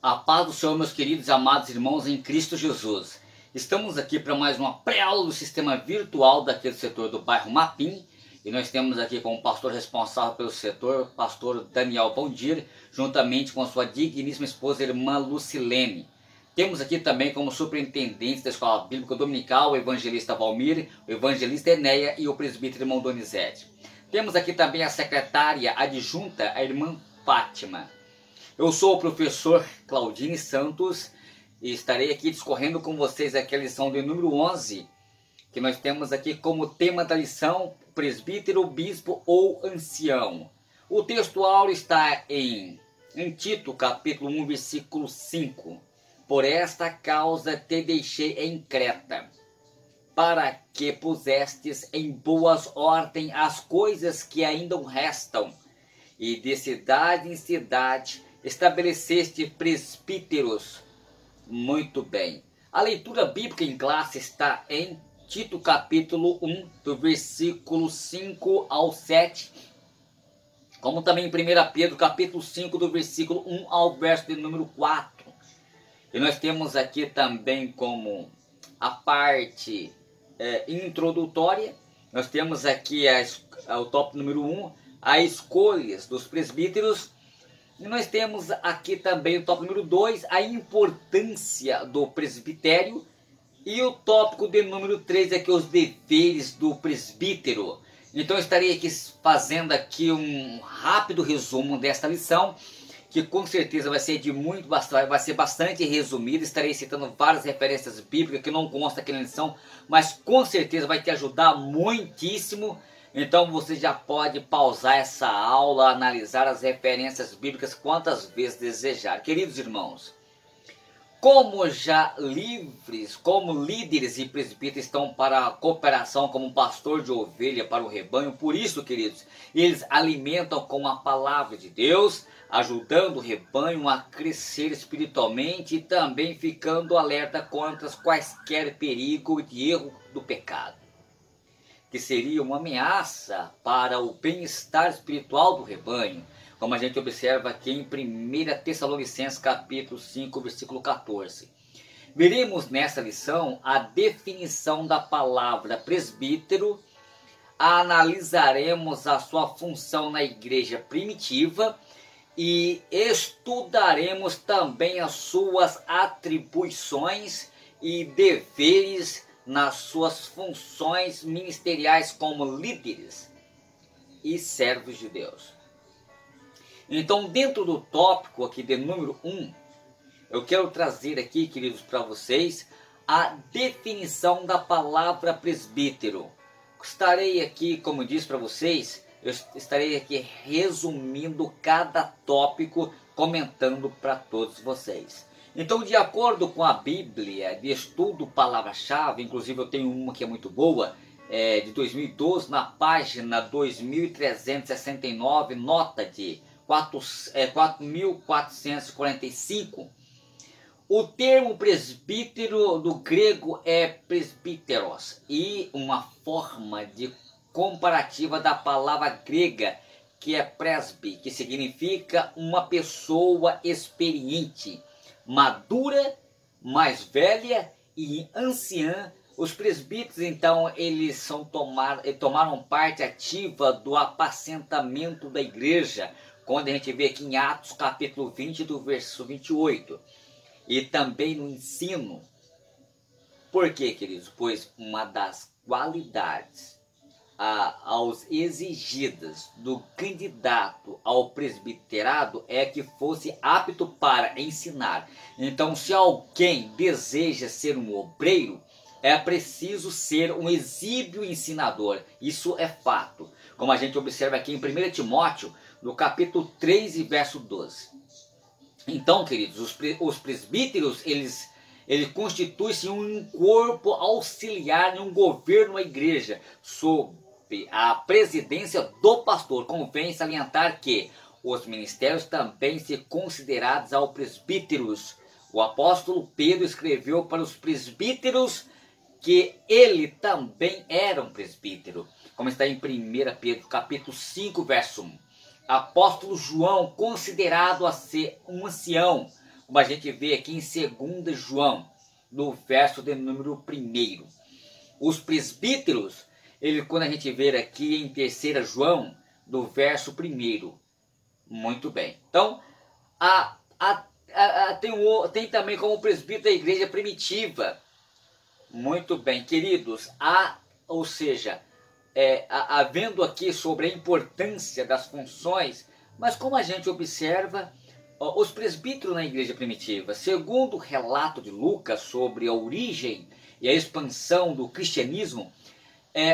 A paz do Senhor, meus queridos e amados irmãos em Cristo Jesus. Estamos aqui para mais uma pré-aula do sistema virtual daquele setor do bairro Mapim. E nós temos aqui como pastor responsável pelo setor, pastor Daniel Bondir, juntamente com a sua digníssima esposa, irmã Lucilene. Temos aqui também como superintendentes da Escola Bíblica Dominical o evangelista Valmir, o evangelista Enéia e o presbítero irmão Donizete. Temos aqui também a secretária adjunta, a irmã Fátima. Eu sou o professor Claudine Santos e estarei aqui discorrendo com vocês aqui a lição de número 11, que nós temos aqui como tema da lição presbítero, bispo ou ancião. O texto áureo está em Tito, capítulo 1, versículo 5. Por esta causa te deixei em Creta, para que pusestes em boas ordem as coisas que ainda restam, e de cidade em cidade estabeleceste presbíteros. Muito bem. A leitura bíblica em classe está em Tito capítulo 1, do versículo 5 ao 7, como também em 1 Pedro capítulo 5, do versículo 1 ao verso de número 4. E nós temos aqui também como a parte introdutória, nós temos aqui o tópico número 1, as escolhas dos presbíteros. E nós temos aqui também o tópico número 2, a importância do presbitério. E o tópico de número 3 aqui, os deveres do presbítero. Então eu estarei aqui fazendo aqui um rápido resumo desta lição, que com certeza vai ser vai ser bastante resumida. Estarei citando várias referências bíblicas que não constam aqui na lição, mas com certeza vai te ajudar muitíssimo. Então você já pode pausar essa aula, analisar as referências bíblicas quantas vezes desejar. Queridos irmãos, como já livres, como líderes e presbíteros estão para a cooperação como pastor de ovelha para o rebanho, por isso, queridos, eles alimentam com a palavra de Deus, ajudando o rebanho a crescer espiritualmente e também ficando alerta contra quaisquer perigo de erro do pecado, que seria uma ameaça para o bem-estar espiritual do rebanho, como a gente observa aqui em 1 Tessalonicenses capítulo 5, versículo 14. Veremos nessa lição a definição da palavra presbítero, analisaremos a sua função na igreja primitiva e estudaremos também as suas atribuições e deveres nas suas funções ministeriais como líderes e servos de Deus. Então, dentro do tópico aqui de número 1, eu quero trazer aqui, queridos, para vocês a definição da palavra presbítero. Estarei aqui, como disse para vocês, eu estarei aqui resumindo cada tópico, comentando para todos vocês. Então, de acordo com a Bíblia de Estudo Palavra-Chave, inclusive eu tenho uma que é muito boa, de 2012, na página 2369, nota de 4.445, o termo presbítero do grego é presbíteros, e uma forma de comparativa da palavra grega que é presby, que significa uma pessoa experiente, madura, mais velha e anciã. Os presbíteros, então, eles tomaram parte ativa do apacentamento da igreja, quando a gente vê aqui em Atos capítulo 20, do verso 28, e também no ensino. Por quê, queridos? Pois uma das qualidades aos exigidas do candidato ao presbiterado é que fosse apto para ensinar. Então, se alguém deseja ser um obreiro, é preciso ser um exímio ensinador. Isso é fato. Como a gente observa aqui em 1 Timóteo, no capítulo 3 e verso 12. Então, queridos, os presbíteros, eles constituem-se um corpo auxiliar em um governo da igreja, sob a presidência do pastor. Convém salientar que os ministérios também se considerados ao presbíteros. O apóstolo Pedro escreveu para os presbíteros que ele também era um presbítero, como está em 1 Pedro capítulo 5, verso 1. Apóstolo João, considerado a ser um ancião, como a gente vê aqui em 2 João, no verso de número 1. Os presbíteros, quando a gente vê aqui em 3 João, no verso 1. Muito bem. Então, tem também como presbítero da igreja primitiva. Muito bem, queridos. Ou seja, havendo aqui sobre a importância das funções, mas como a gente observa, os presbíteros na igreja primitiva, segundo o relato de Lucas sobre a origem e a expansão do cristianismo,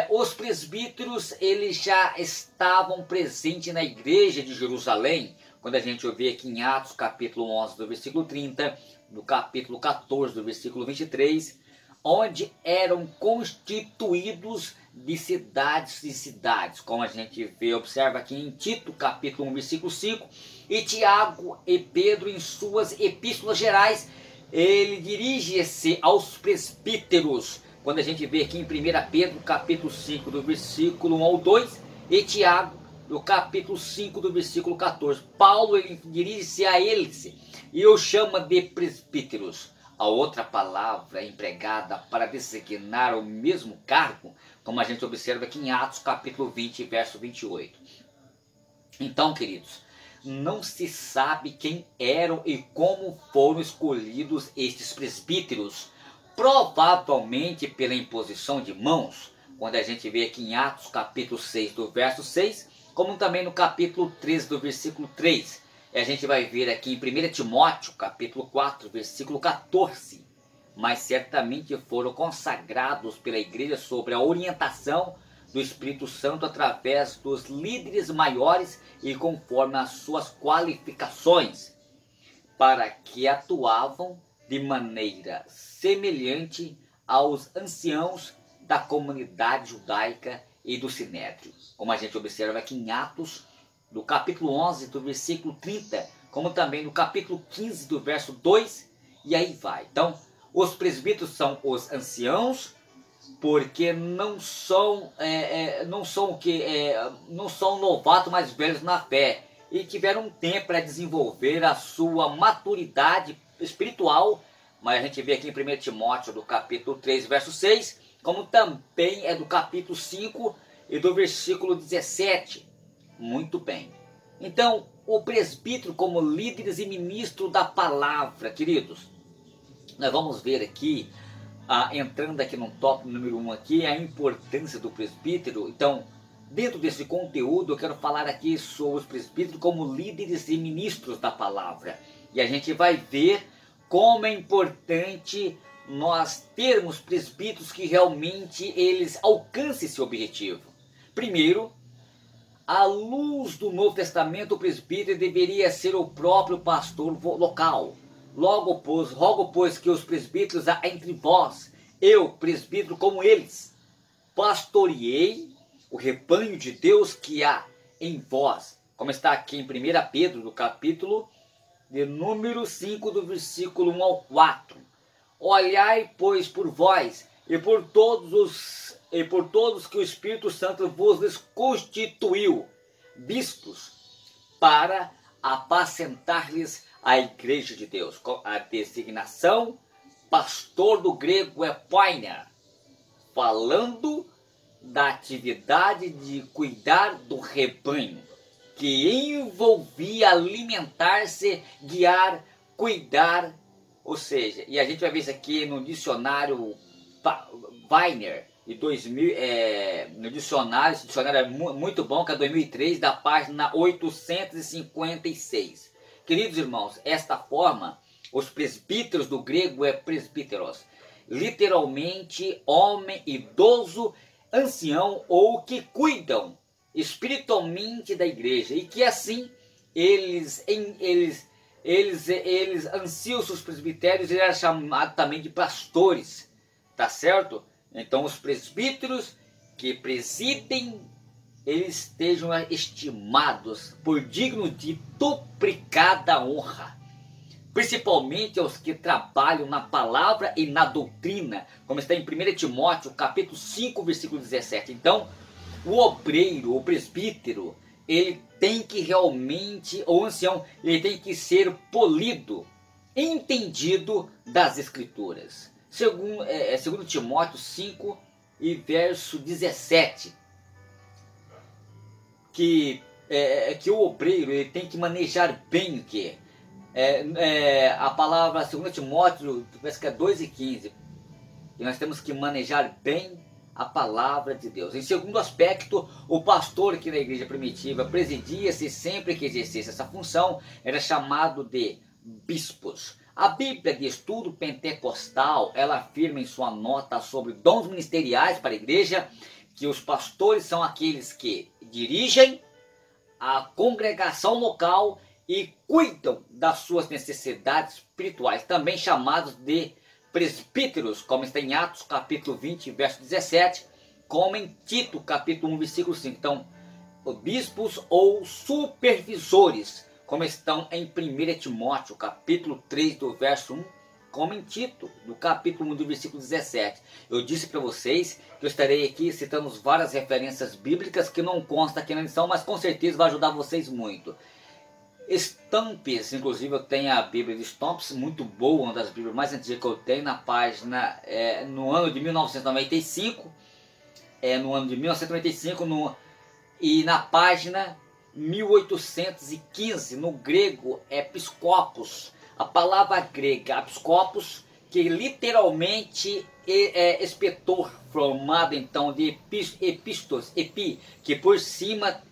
os presbíteros eles já estavam presentes na igreja de Jerusalém, quando a gente vê aqui em Atos capítulo 11 do versículo 30, no capítulo 14 do versículo 23, onde eram constituídos de cidades, como a gente observa aqui em Tito capítulo 1 versículo 5, e Tiago e Pedro em suas epístolas gerais, ele dirige-se aos presbíteros, quando a gente vê aqui em 1 Pedro capítulo 5 do versículo 1 ao 2, e Tiago no capítulo 5 do versículo 14. Paulo ele dirige-se a eles e os chama de presbíteros. A outra palavra empregada para designar o mesmo cargo, como a gente observa aqui em Atos capítulo 20, verso 28. Então, queridos, não se sabe quem eram e como foram escolhidos estes presbíteros. Provavelmente pela imposição de mãos, quando a gente vê aqui em Atos capítulo 6 do verso 6, como também no capítulo 13 do versículo 3. E a gente vai ver aqui em 1 Timóteo capítulo 4, versículo 14. Mas certamente foram consagrados pela igreja sobre a orientação do Espírito Santo através dos líderes maiores e conforme as suas qualificações, para que atuavam de maneira semelhante aos anciãos da comunidade judaica e do Sinédrio, como a gente observa aqui em Atos, do capítulo 11, do versículo 30, como também no capítulo 15, do verso 2, e aí vai. Então, os presbíteros são os anciãos, porque não são novatos mais velhos na fé, e tiveram um tempo para desenvolver a sua maturidade espiritual, mas a gente vê aqui em 1 Timóteo, do capítulo 3, verso 6, como também do capítulo 5 e do versículo 17. Muito bem. Então, o presbítero como líderes e ministro da palavra, queridos, nós vamos ver aqui, entrando aqui no tópico número 1 aqui, a importância do presbítero. Então, dentro desse conteúdo, eu quero falar aqui sobre os presbíteros como líderes e ministros da palavra. E a gente vai ver como é importante nós termos presbíteros que realmente eles alcancem esse objetivo. Primeiro, à luz do Novo Testamento, o presbítero deveria ser o próprio pastor local. Logo, pois que os presbíteros há entre vós, eu, presbítero como eles, pastoreei o rebanho de Deus que há em vós. Como está aqui em 1 Pedro, do capítulo de número 5, do versículo 1 ao 4. Olhai, pois, por vós e por todos que o Espírito Santo vos constituiu, bispos, para apacentar-lhes a igreja de Deus. A designação pastor do grego é poinia, falando da atividade de cuidar do rebanho, que envolvia alimentar-se, guiar, cuidar, ou seja, e a gente vai ver isso aqui no dicionário Weiner, de 2000, no dicionário, esse dicionário é muito bom, que é 2003, da página 856. Queridos irmãos, esta forma, os presbíteros do grego é presbíteros, literalmente homem idoso, ancião ou que cuidam espiritualmente da igreja, e que assim eles ansiam seus presbitérios, eles eram chamados também de pastores, tá certo? Então os presbíteros que presidem, eles estejam estimados por dignos de duplicada honra, principalmente aos que trabalham na palavra e na doutrina, como está em 1 Timóteo, capítulo 5, versículo 17. Então, o obreiro, o presbítero, ele tem que realmente, ou ancião, ele tem que ser polido entendido das Escrituras. Segundo Timóteo 5 e verso 17, que o obreiro ele tem que manejar bem o que? A palavra 2 Timóteo, parece que é 2:15, e nós temos que manejar bem a palavra de Deus. Em segundo aspecto, o pastor que na igreja primitiva presidia-se sempre que exercesse essa função era chamado de bispos. A Bíblia de Estudo Pentecostal, ela afirma em sua nota sobre dons ministeriais para a igreja que os pastores são aqueles que dirigem a congregação local e cuidam das suas necessidades espirituais, também chamados de presbíteros, como está em Atos capítulo 20, verso 17, como em Tito capítulo 1, versículo 5. Então, bispos ou supervisores, como estão em 1 Timóteo capítulo 3, do verso 1, como em Tito, do capítulo 1, do versículo 17. Eu disse para vocês que eu estarei aqui citando várias referências bíblicas que não consta aqui na lição, mas com certeza vai ajudar vocês muito. Estampes, inclusive eu tenho a Bíblia de Estampes, muito boa, uma das Bíblias mais antigas que eu tenho, na página, no ano de 1995, e na página 1815, no grego é Piscopos, a palavra grega Piscopos, que literalmente é inspetor, formado então de epistos, que por cima,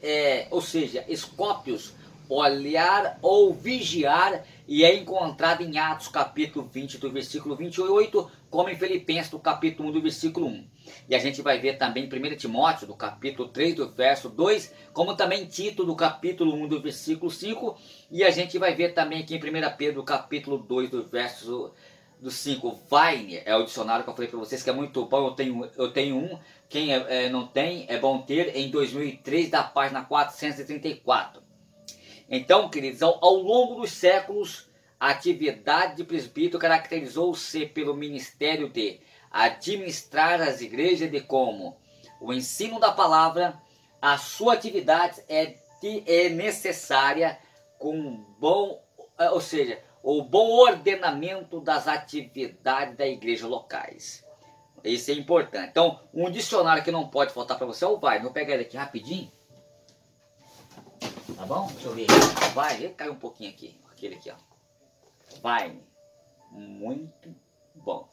ou seja, escópios, olhar ou vigiar, e é encontrado em Atos capítulo 20 do versículo 28, como em Filipenses do capítulo 1 do versículo 1. E a gente vai ver também em 1 Timóteo do capítulo 3 do verso 2, como também em Tito do capítulo 1 do versículo 5, e a gente vai ver também aqui em 1 Pedro do capítulo 2 do verso do 5. Vine é o dicionário que eu falei para vocês que é muito bom, eu tenho um, quem não tem é bom ter, em 2003 da página 434. Então, queridos, ao longo dos séculos, a atividade de presbítero caracterizou-se pelo ministério de administrar as igrejas, de como o ensino da palavra. A sua atividade é necessária com o bom ordenamento das atividades da igreja locais. Isso é importante. Então, um dicionário que não pode faltar para você é o Vine. Vou pegar ele aqui rapidinho. Tá bom? Deixa eu ver. Vai, caiu um pouquinho aqui. Aquele aqui, ó. Vine. Muito bom.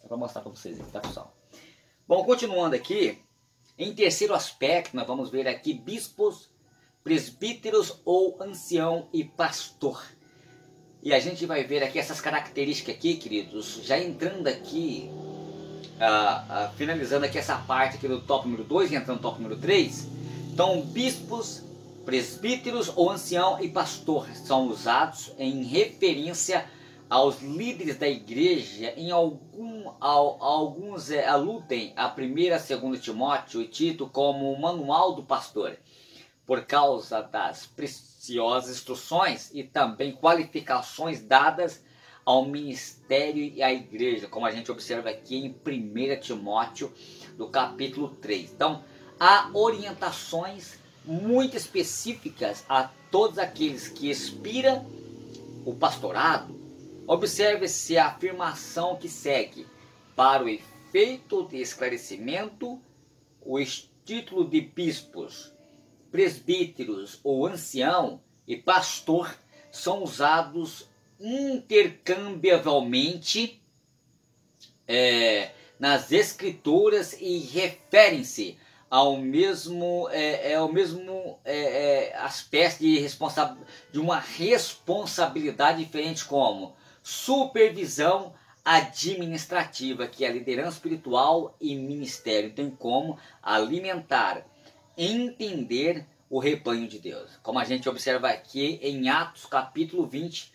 Só para mostrar para vocês aqui, tá, pessoal? Bom, continuando aqui. Em terceiro aspecto, nós vamos ver aqui bispos, presbíteros ou ancião e pastor. E a gente vai ver aqui essas características aqui, queridos. Já entrando aqui, finalizando aqui essa parte aqui do top número 2 e entrando no top número 3. Então, bispos, presbíteros ou ancião e pastor são usados em referência aos líderes da igreja. Em alguns aludem a 1ª, 2 Timóteo e Tito como o manual do pastor, por causa das preciosas instruções e também qualificações dadas ao ministério e à igreja, como a gente observa aqui em 1 Timóteo do capítulo 3. Então, há orientações muito específicas a todos aqueles que aspiram o pastorado. Observe-se a afirmação que segue: para o efeito de esclarecimento, os títulos de bispos, presbíteros ou ancião e pastor são usados intercambiavelmente nas escrituras e referem-se ao mesmo aspecto de uma responsabilidade diferente, como supervisão administrativa, que é a liderança espiritual e ministério, tem como alimentar, entender o rebanho de Deus, como a gente observa aqui em Atos capítulo 20.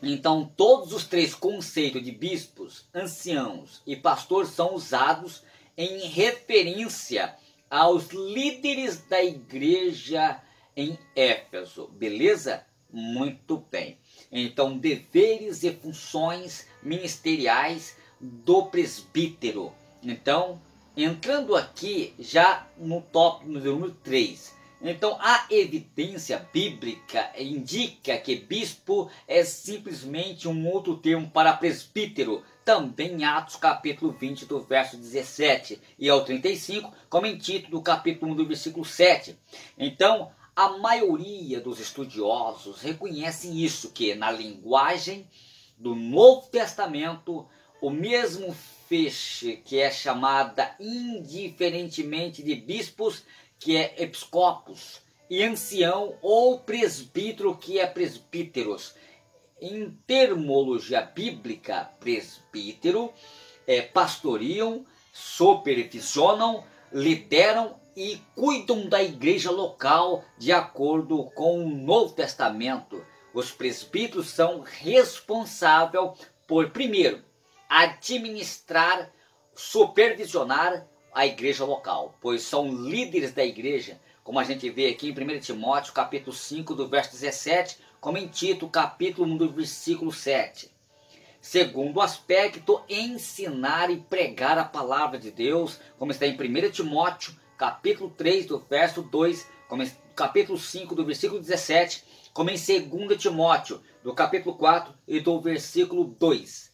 Então, todos os três conceitos de bispos, anciãos e pastores são usados em referência aos líderes da igreja em Éfeso, beleza? Muito bem. Então, deveres e funções ministeriais do presbítero. Então, entrando aqui já no top número 3, Então a evidência bíblica indica que bispo é simplesmente um outro termo para presbítero, também em Atos capítulo 20 do verso 17 e ao 35, como em Tito do capítulo 1 do versículo 7. Então a maioria dos estudiosos reconhecem isso, que na linguagem do Novo Testamento o mesmo feixe que é chamada indiferentemente de bispos, que é episcopos, e ancião ou presbítero, que é presbíteros. Em termologia bíblica, presbítero pastoriam, supervisionam, lideram e cuidam da igreja local de acordo com o Novo Testamento. Os presbíteros são responsáveis por, primeiro, administrar, supervisionar a igreja local, pois são líderes da igreja, como a gente vê aqui em 1 Timóteo capítulo 5 do verso 17, como em Tito capítulo 1 do versículo 7. Segundo aspecto, ensinar e pregar a palavra de Deus, como está em 1 Timóteo capítulo 3 do verso 2, como em capítulo 5 do versículo 17, como em 2 Timóteo do capítulo 4 e do versículo 2.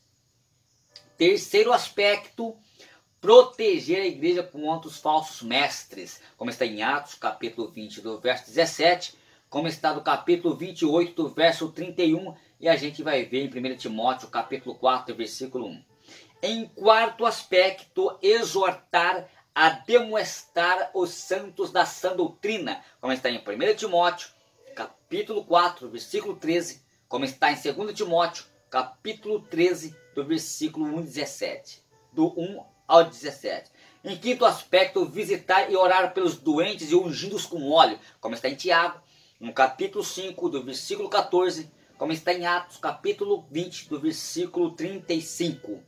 Terceiro aspecto, proteger a igreja contra os falsos mestres, como está em Atos capítulo 20 do verso 17, como está no capítulo 28 do verso 31, e a gente vai ver em 1 Timóteo capítulo 4 versículo 1. Em quarto aspecto, exortar a demonstrar os santos da sã doutrina, como está em 1 Timóteo capítulo 4 versículo 13, como está em 2 Timóteo capítulo 13 do versículo 1 17, do 1 ao 17. Em quinto aspecto, visitar e orar pelos doentes e ungidos com óleo, como está em Tiago, no capítulo 5, do versículo 14, como está em Atos, capítulo 20, do versículo 35.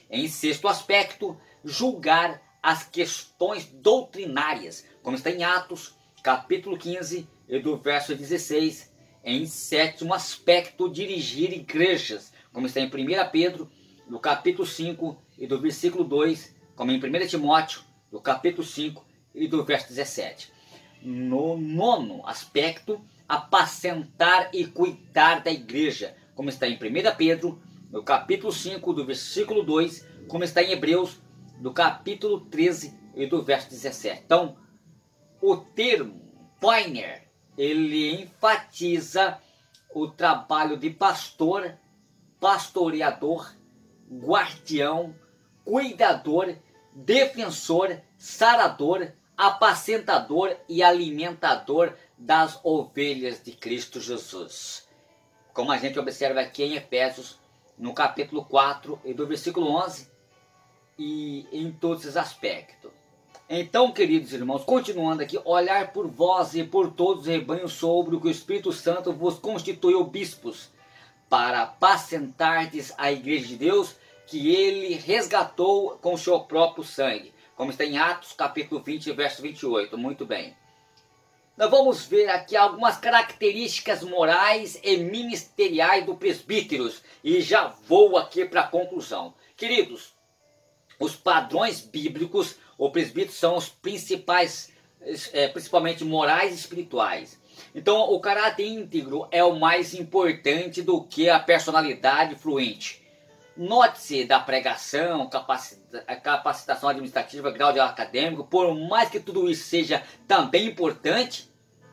Em sexto aspecto, julgar as questões doutrinárias, como está em Atos, capítulo 15, e do verso 16. Em sétimo aspecto, dirigir igrejas, como está em 1 Pedro, no capítulo 5 e do versículo 2, como em 1 Timóteo, no capítulo 5 e do verso 17. No nono aspecto, apacentar e cuidar da igreja, como está em 1 Pedro, no capítulo 5 do versículo 2, como está em Hebreus, no capítulo 13 e do verso 17. Então, o termo Poiner, ele enfatiza o trabalho de pastor, pastoreador, guardião, cuidador, defensor, sarador, apacentador e alimentador das ovelhas de Cristo Jesus. Como a gente observa aqui em Efésios, no capítulo 4 e do versículo 11, e em todos esses aspectos. Então, queridos irmãos, continuando aqui, olhar por vós e por todos os rebanhos sobre o que o Espírito Santo vos constituiu bispos, para apacentardes a igreja de Deus, que ele resgatou com o seu próprio sangue, como está em Atos capítulo 20, verso 28. Muito bem. Nós vamos ver aqui algumas características morais e ministeriais do presbíteros, e já vou aqui para a conclusão. Queridos, os padrões bíblicos, o presbítero são os principais, principalmente morais e espirituais. Então, o caráter íntegro é o mais importante do que a personalidade fluente. Note-se da pregação, capacitação administrativa, grau de acadêmico, por mais que tudo isso seja também importante,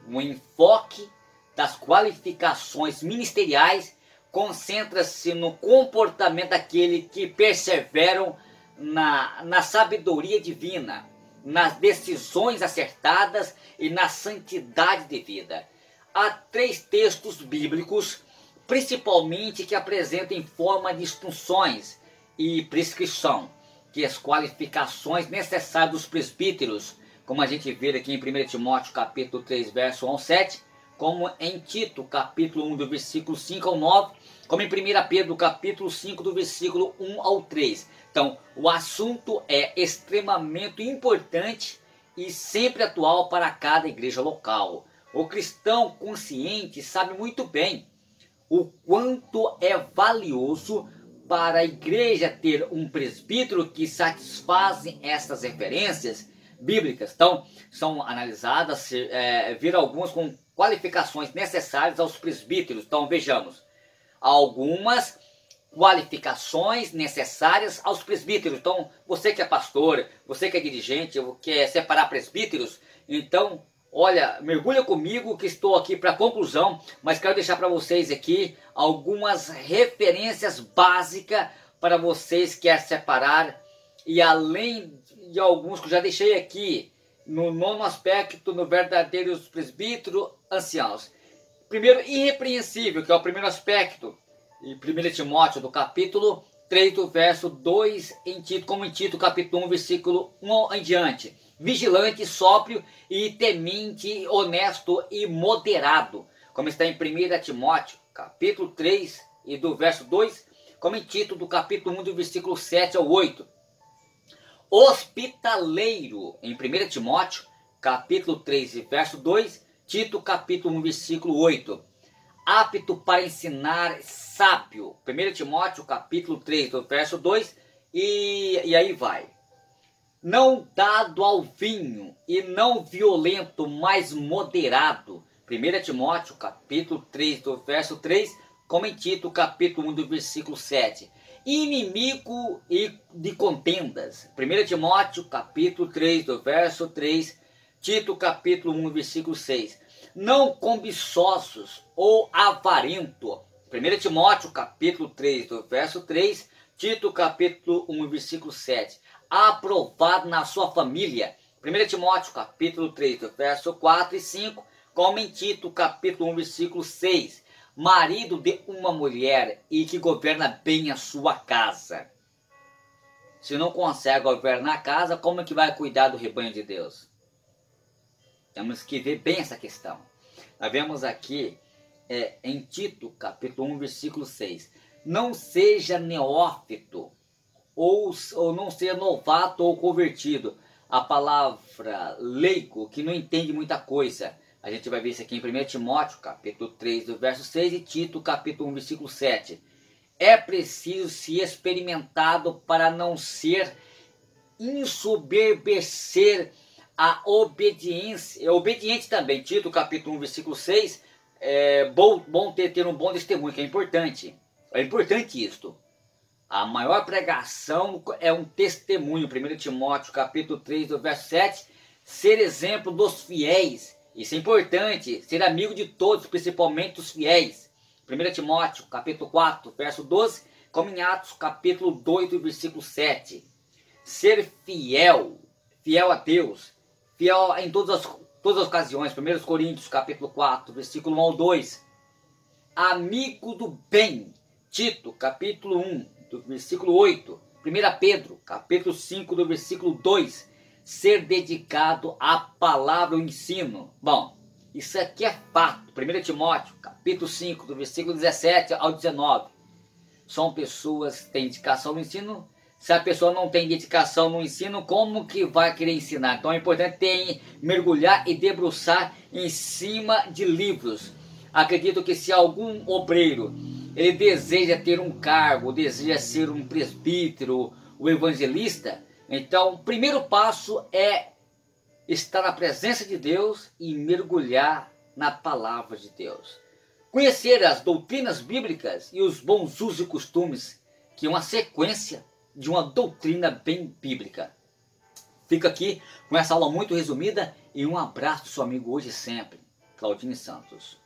o enfoque das qualificações ministeriais concentra-se no comportamento daqueles que perseveram na sabedoria divina, nas decisões acertadas e na santidade de vida. Há 3 textos bíblicos, principalmente, que apresentam em forma de instruções e prescrição, que as qualificações necessárias dos presbíteros, como a gente vê aqui em 1 Timóteo capítulo 3, verso 1 ao 7, como em Tito capítulo 1, do versículo 5 ao 9, como em 1 Pedro capítulo 5, do versículo 1 ao 3. Então, o assunto é extremamente importante e sempre atual para cada igreja local. O cristão consciente sabe muito bem o quanto é valioso para a igreja ter um presbítero que satisfazem essas referências, bíblicas. Então, são analisadas, vir algumas com qualificações necessárias aos presbíteros. Então, vejamos, algumas qualificações necessárias aos presbíteros. Então, você que é pastor, você que é dirigente, quer separar presbíteros, então, olha, mergulha comigo que estou aqui para a conclusão, mas quero deixar para vocês aqui algumas referências básicas para vocês que querem separar, e além de alguns que eu já deixei aqui, no 9º aspecto, no verdadeiros presbíteros anciãos. Primeiro, irrepreensível, que é o primeiro aspecto, em 1 Timóteo, do capítulo 3, do verso 2, como em Tito, capítulo 1, versículo 1 em diante. Vigilante, sóbrio e temente, honesto e moderado, como está em 1 Timóteo, capítulo 3, e do verso 2, como em Tito, do capítulo 1, do versículo 7 ao 8. Hospitaleiro, em 1 Timóteo, capítulo 3, e verso 2, Tito, capítulo 1, versículo 8. Apto para ensinar, sábio, 1 Timóteo, capítulo 3, do verso 2, e aí vai. Não dado ao vinho e não violento, mas moderado. 1 Timóteo, capítulo 3, do verso 3, como em Tito, capítulo 1, do versículo 7. Inimigo e de contendas. 1 Timóteo, capítulo 3, do verso 3, Tito, capítulo 1, versículo 6. Não cobiçosos ou avarento. 1 Timóteo, capítulo 3, do verso 3, Tito, capítulo 1, versículo 7. Aprovado na sua família. 1 Timóteo, capítulo 3, do verso 4 e 5, como em Tito, capítulo 1, versículo 6. Marido de uma mulher e que governa bem a sua casa. Se não consegue governar a casa, como é que vai cuidar do rebanho de Deus? Temos que ver bem essa questão. Nós vemos aqui em Tito, capítulo 1, versículo 6. Não seja neófito, ou não seja novato ou convertido. A palavra leigo, que não entende muita coisa. A gente vai ver isso aqui em 1 Timóteo, capítulo 3, do verso 6, e Tito, capítulo 1, versículo 7. É preciso ser experimentado para não ser ensoberbecer a obediência. Obediente também, Tito, capítulo 1, versículo 6. É bom ter um bom testemunho, que é importante. É importante isto. A maior pregação é um testemunho. 1 Timóteo, capítulo 3, do verso 7. Ser exemplo dos fiéis. Isso é importante, ser amigo de todos, principalmente dos fiéis. 1 Timóteo, capítulo 4, verso 12, como em Atos, capítulo 2, versículo 7. Ser fiel, fiel a Deus, fiel em todas as ocasiões. 1 Coríntios, capítulo 4, versículo 1 ao 2. Amigo do bem, Tito, capítulo 1, do versículo 8. 1 Pedro, capítulo 5, do versículo 2. Ser dedicado à palavra, ao ensino. Bom, isso aqui é fato. 1 Timóteo, capítulo 5, do versículo 17 ao 19. São pessoas que têm dedicação no ensino. Se a pessoa não tem dedicação no ensino, como que vai querer ensinar? Então é importante mergulhar e debruçar em cima de livros. Acredito que se algum obreiro ele deseja ter um cargo, deseja ser um presbítero, um evangelista, então, o primeiro passo é estar na presença de Deus e mergulhar na palavra de Deus. Conhecer as doutrinas bíblicas e os bons usos e costumes, que é uma sequência de uma doutrina bem bíblica. Fico aqui com essa aula muito resumida e um abraço do seu amigo hoje e sempre, Claudinei Santos.